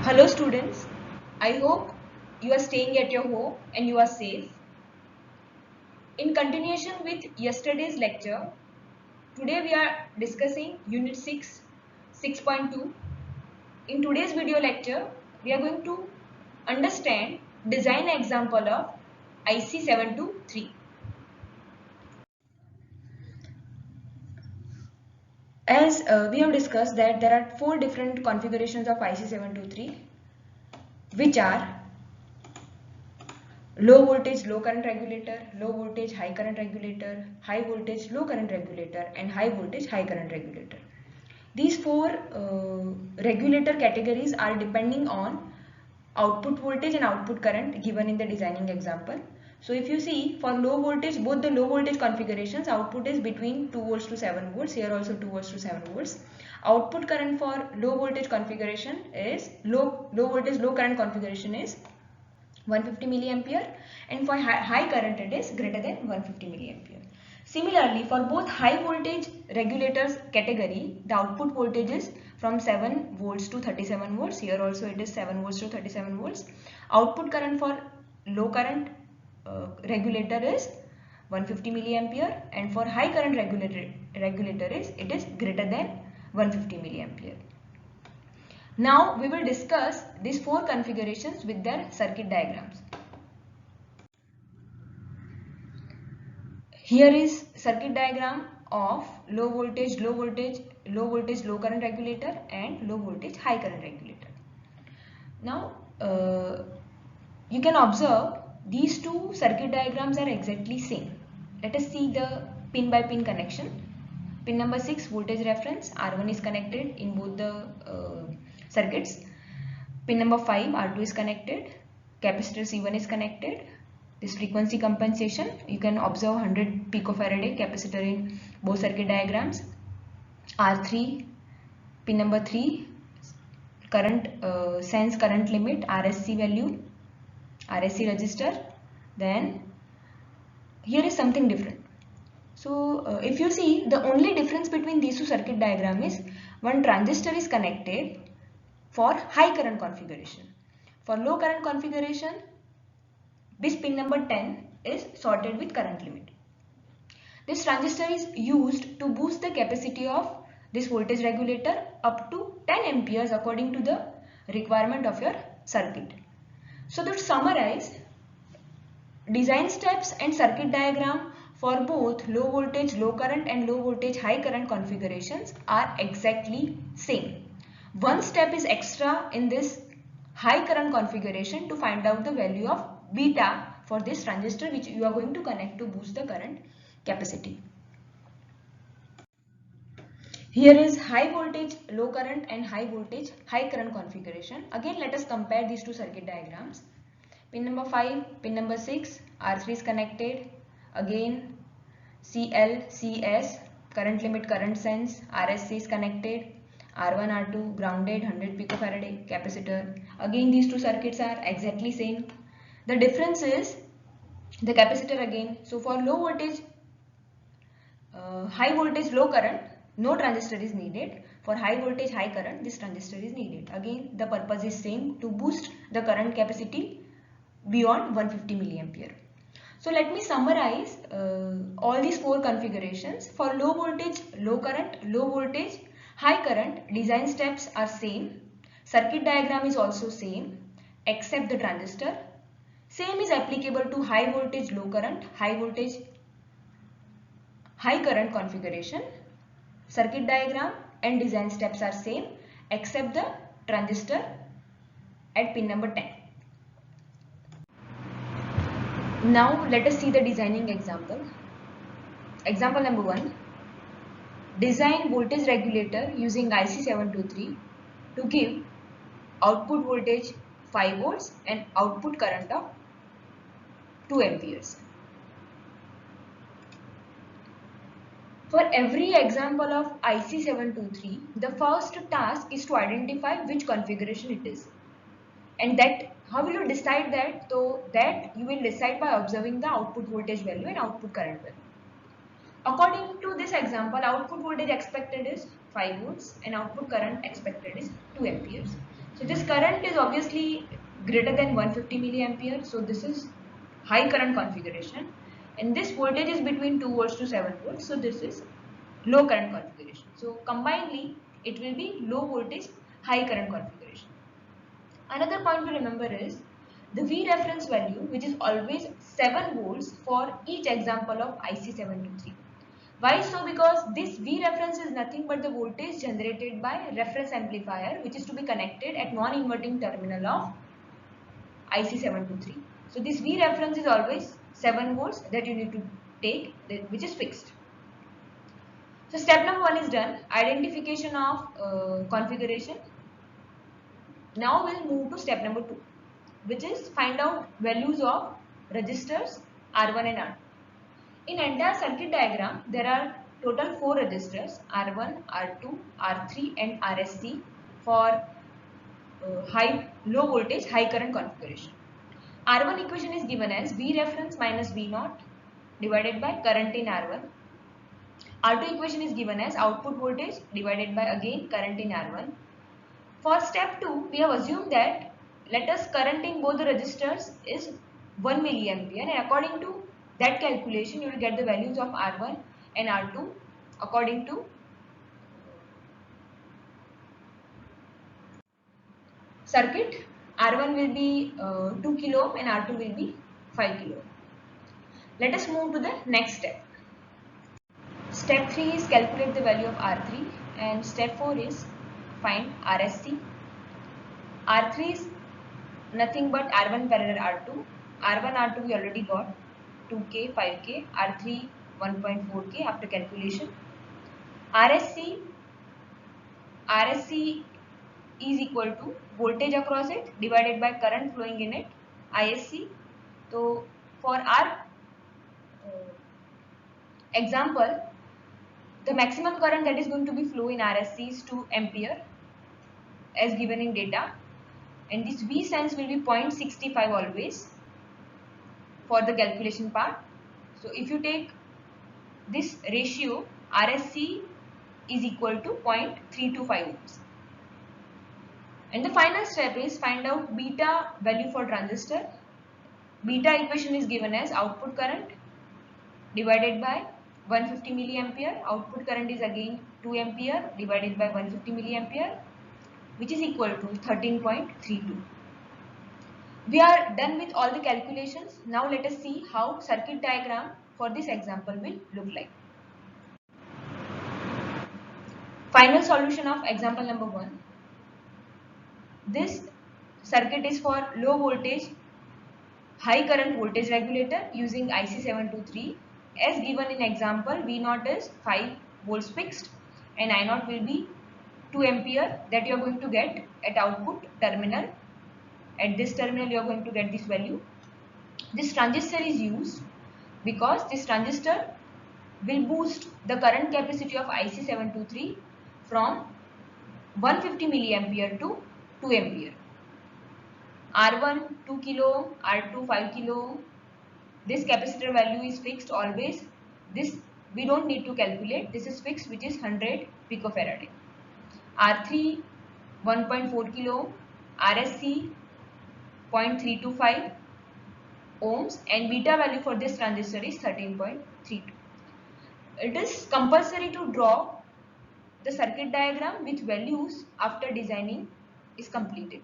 Hello students, I hope you are staying at your home and you are safe. In continuation with yesterday's lecture, today we are discussing Unit 6, 6.2. In today's video lecture, we are going to understand design example of IC 723. As we have discussed that there are four different configurations of IC 723, which are low voltage low current regulator, low voltage high current regulator, high voltage low current regulator, and high voltage high current regulator. These four regulator categories are depending on output voltage and output current given in the designing example. So if you see, for low voltage, both the low voltage configurations, output is between 2 volts to 7 volts, here also 2 volts to 7 volts. Output current for low voltage configuration is low voltage low current configuration is 150 milliampere, and for high current it is greater than 150 milliampere. Similarly, for both high voltage regulators category, the output voltage is from 7 volts to 37 volts. Here also it is 7 volts to 37 volts. Output current for low current regulator is 150 milliampere, and for high current regulator is it is greater than 150 milliampere. Now we will discuss these four configurations with their circuit diagrams. Here is circuit diagram of low voltage, low current regulator and low voltage high current regulator. Now you can observe these two circuit diagrams are exactly same. Let us see the pin by pin connection. Pin number 6 voltage reference R1 is connected in both the circuits. Pin number 5 R2 is connected. Capacitor C1 is connected. This frequency compensation, you can observe 100 picofarad capacitor in both circuit diagrams. R3 pin number 3 current sense current limit RSC value, RSC register. Then here is something different. So if you see, the only difference between these two circuit diagram is one transistor is connected for high current configuration. For low current configuration, this pin number 10 is sorted with current limit. This transistor is used to boost the capacity of this voltage regulator up to 10 amperes according to the requirement of your circuit. So to summarize, design steps and circuit diagram for both low voltage low current and low voltage high current configurations are exactly same. One step is extra in this high current configuration to find out the value of beta for this transistor which you are going to connect to boost the current capacity. Here is high voltage low current and high voltage high current configuration. Again, let us compare these two circuit diagrams. Pin number 5, pin number 6, R3 is connected. Again, CL, CS, current limit, current sense, RSC is connected. R1, R2 grounded, 100 picofarad capacitor. Again, these two circuits are exactly same. The difference is the capacitor again. So for low voltage, high voltage, low current, no transistor is needed. For high voltage, high current, this transistor is needed. Again, the purpose is same, to boost the current capacity beyond 150 milliampere. So let me summarize all these four configurations. For low voltage, low current, low voltage, high current, design steps are same. Circuit diagram is also same except the transistor. Same is applicable to high voltage, low current, high voltage, high current configuration. Circuit diagram and design steps are same except the transistor at pin number 10. Now let us see the designing example. Example number 1. Design voltage regulator using IC 723 to give output voltage 5 volts and output current of 2 amperes. For every example of IC 723, the first task is to identify which configuration it is. And that, how will you decide that? So that you will decide by observing the output voltage value and output current value. According to this example, output voltage expected is 5 volts and output current expected is 2 amperes. So this current is obviously greater than 150 milliampere. So this is high current configuration, and this voltage is between 2 volts to 7 volts. So this is low current configuration. So combinedly, it will be low voltage, high current configuration. Another point to remember is the V reference value, which is always 7 volts for each example of IC723. Why so? Because this V reference is nothing but the voltage generated by reference amplifier, which is to be connected at non-inverting terminal of IC723. So this V reference is always 7 volts that you need to take, which is fixed. So step number 1 is done, identification of configuration. Now we'll move to step number 2, which is find out values of resistors R1 and R2. In entire circuit diagram, there are total 4 resistors R1, R2, R3 and RSC for low voltage, high current configuration. R1 equation is given as V reference minus V naught divided by current in R1. R2 equation is given as output voltage divided by again current in R1. For step 2, we have assumed that let us current in both the resistors is 1 milliampere, and according to that calculation you will get the values of R1 and R2 according to circuit. R1 will be 2 kilo ohm and R2 will be 5 kilo ohm. Let us move to the next step. Step 3 is calculate the value of R3 and step 4 is find RSC. R3 is nothing but R1 parallel R2. R1, R2 we already got 2K, 5K, R3 1.4K after calculation. RSC is equal to voltage across it divided by current flowing in it, ISC. So for our example, the maximum current that is going to be flow in RSC is 2 ampere as given in data, and this V sense will be 0.65 always for the calculation part. So if you take this ratio, RSC is equal to 0.325 ohms. And the final step is find out beta value for transistor. Beta equation is given as output current divided by 150 milliampere. Output current is again 2 ampere divided by 150 milliampere, which is equal to 13.32. We are done with all the calculations. Now let us see how circuit diagram for this example will look like. Final solution of example number 1. This circuit is for low voltage, high current voltage regulator using IC723. As given in example, V0 is 5 volts fixed and I0 will be 2 ampere that you are going to get at output terminal. At this terminal you are going to get this value. This transistor is used because this transistor will boost the current capacity of IC723 from 150 milliampere to 2 ampere. R1 2 kilo ohm, R2 5 kilo ohm. This capacitor value is fixed always. This we don't need to calculate. This is fixed, which is 100 picofarad. R3 1.4 kilo ohm, RSC 0.325 ohms, and beta value for this transistor is 13.32. It is compulsory to draw the circuit diagram with values after designing is completed.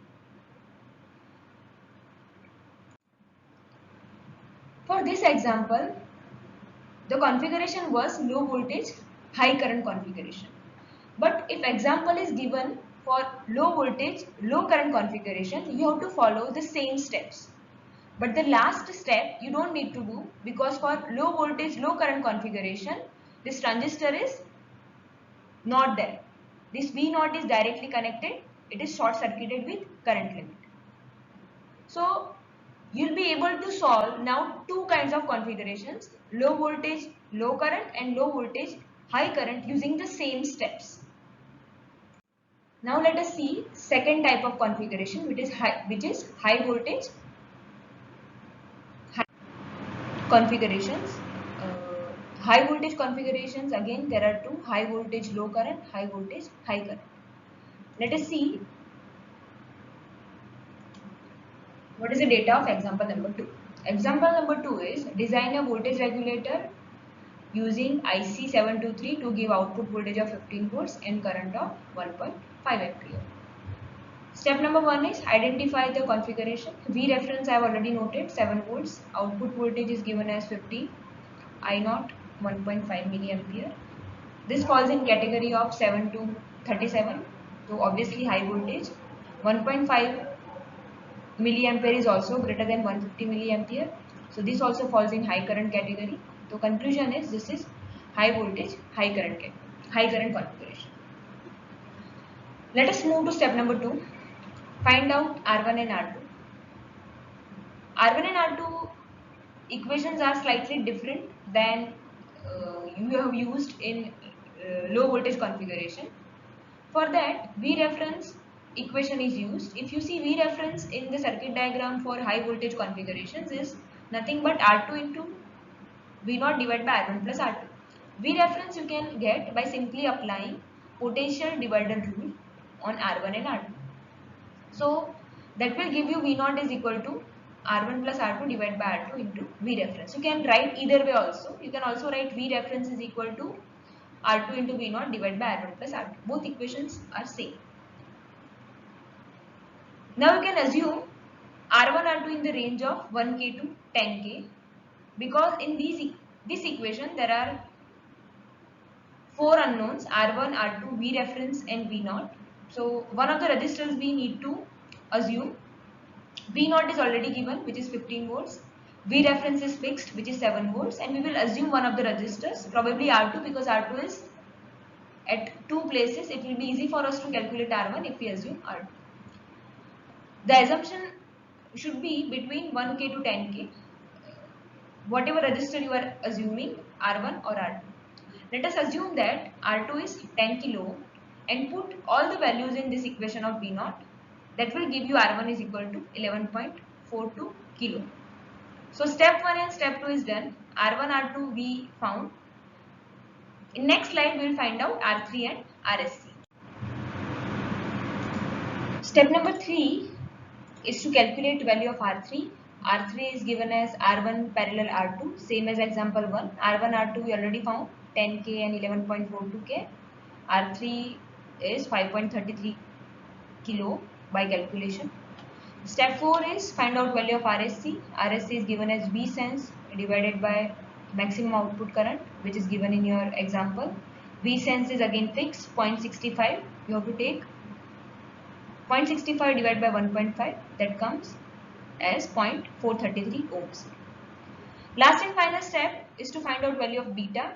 For this example, the configuration was low voltage, high current configuration. But if example is given for low voltage, low current configuration, you have to follow the same steps. But the last step you don't need to do, because for low voltage, low current configuration, this transistor is not there. This V0 is directly connected. It is short circuited with current limit. So you'll be able to solve now two kinds of configurations, low voltage, low current and low voltage, high current using the same steps. Now let us see second type of configuration, which is high voltage configurations. High voltage configurations, again there are two, high voltage low current, high voltage high current. Let us see What is the data of example number 2? Example number 2 is design a voltage regulator using IC723 to give output voltage of 15 volts and current of 1.5 ampere. Step number 1 is identify the configuration. V reference I have already noted 7 volts. Output voltage is given as 50. I naught 1.5 milliampere. This falls in category of 7 to 37. So obviously high voltage. 1.5 milliampere is also greater than 150 milliampere. So this also falls in high current category. So conclusion is this is high voltage, high current configuration. Let us move to step number 2. Find out R1 and R2. R1 and R2 equations are slightly different than you have used in low voltage configuration. For that, V reference equation is used. If you see V reference in the circuit diagram for high voltage configurations is nothing but R2 into V0 divided by R1 plus R2. V reference you can get by simply applying potential divider rule on R1 and R2. So that will give you V0 is equal to R1 plus R2 divided by R2 into V reference. You can write either way also. You can also write V reference is equal to R2 into V0 divided by R1 plus R2. Both equations are same. Now you can assume R1, R2 in the range of 1K to 10K because in this equation there are 4 unknowns R1, R2, V reference and V0. So one of the resistors we need to assume. V0 is already given which is 15 volts. V reference is fixed which is 7 volts and we will assume one of the resistors, probably R2 because R2 is at 2 places. It will be easy for us to calculate R1 if we assume R2. The assumption should be between 1K to 10K. Whatever resistor you are assuming R1 or R2. Let us assume that R2 is 10 kilo and put all the values in this equation of V0. That will give you R1 is equal to 11.42 kilo. So step 1 and step 2 is done. R1, R2 we found. In next slide we will find out R3 and RSC. Step number 3 is to calculate value of R3. R3 is given as R1 parallel R2, same as example 1. R1, R2 we already found 10K and 11.42K. R3 is 5.33 kilo by calculation. Step 4 is find out value of RSC. RSC is given as V sense divided by maximum output current, which is given in your example. V sense is again fixed 0.65. You have to take 0.65 divided by 1.5, that comes as 0.433 ohms. Last and final step is to find out value of beta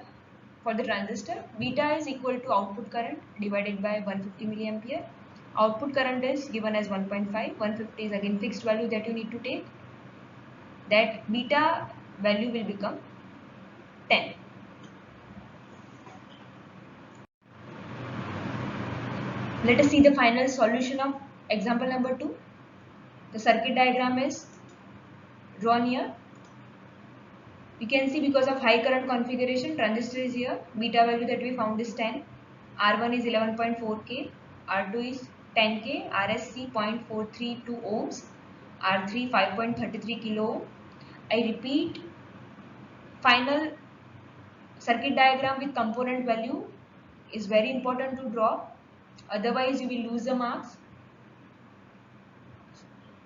for the transistor. Beta is equal to output current divided by 150 milliampere. Output current is given as 1.5. 150 is again fixed value that you need to take. That beta value will become 10. Let us see the final solution of example number 2. The circuit diagram is drawn here. You can see because of high current configuration, transistor is here. Beta value that we found is 10. R1 is 11.4K. R2 is 10K. RSC 0.432 ohms. R3 5.33 kilo ohm. I repeat, final circuit diagram with component value is very important to draw. Otherwise, you will lose the marks.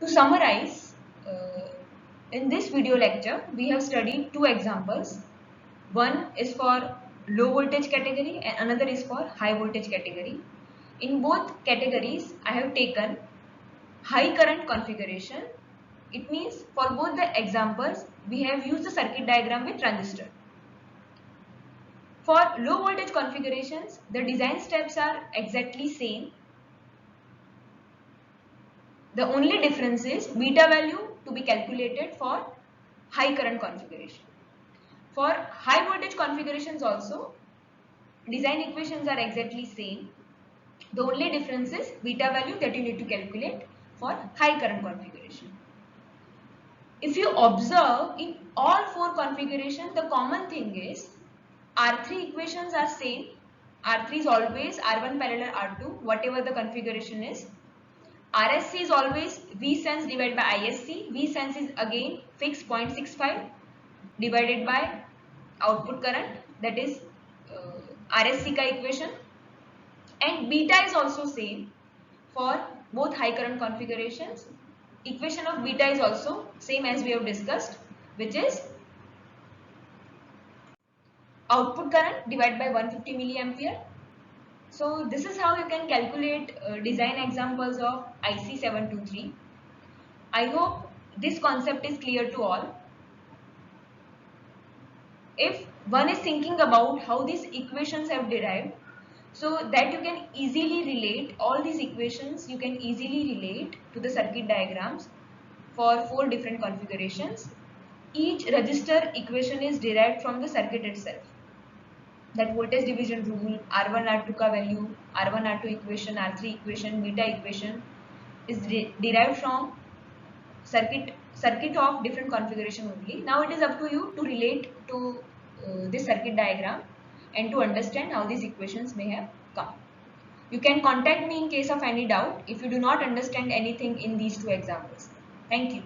To summarize, in this video lecture, we have studied 2 examples. One is for low voltage category and another is for high voltage category. In both categories, I have taken high current configuration. It means for both the examples, we have used the circuit diagram with transistor. For low voltage configurations, the design steps are exactly same. The only difference is beta value to be calculated for high current configuration. For high voltage configurations also, design equations are exactly same. The only difference is beta value that you need to calculate for high current configuration. If you observe in all 4 configurations, the common thing is R3 equations are same. R3 is always R1 parallel R2, whatever the configuration is. RSC is always Vsense divided by ISC. Vsense is again fixed 0.65 divided by output current, that is RSC ka equation, and beta is also same for both high current configurations. Equation of beta is also same as we have discussed, which is output current divided by 150 milliampere. So this is how you can calculate design examples of IC 723. I hope this concept is clear to all. If one is thinking about how these equations have derived, so that you can easily relate all these equations, you can easily relate to the circuit diagrams for 4 different configurations. Each resistor equation is derived from the circuit itself. That voltage division rule, R1, R2 ka value, R1, R2 equation, R3 equation, beta equation is derived from circuit of different configuration only. Now it is up to you to relate to this circuit diagram and to understand how these equations may have come. You can contact me in case of any doubt if you do not understand anything in these 2 examples. Thank you.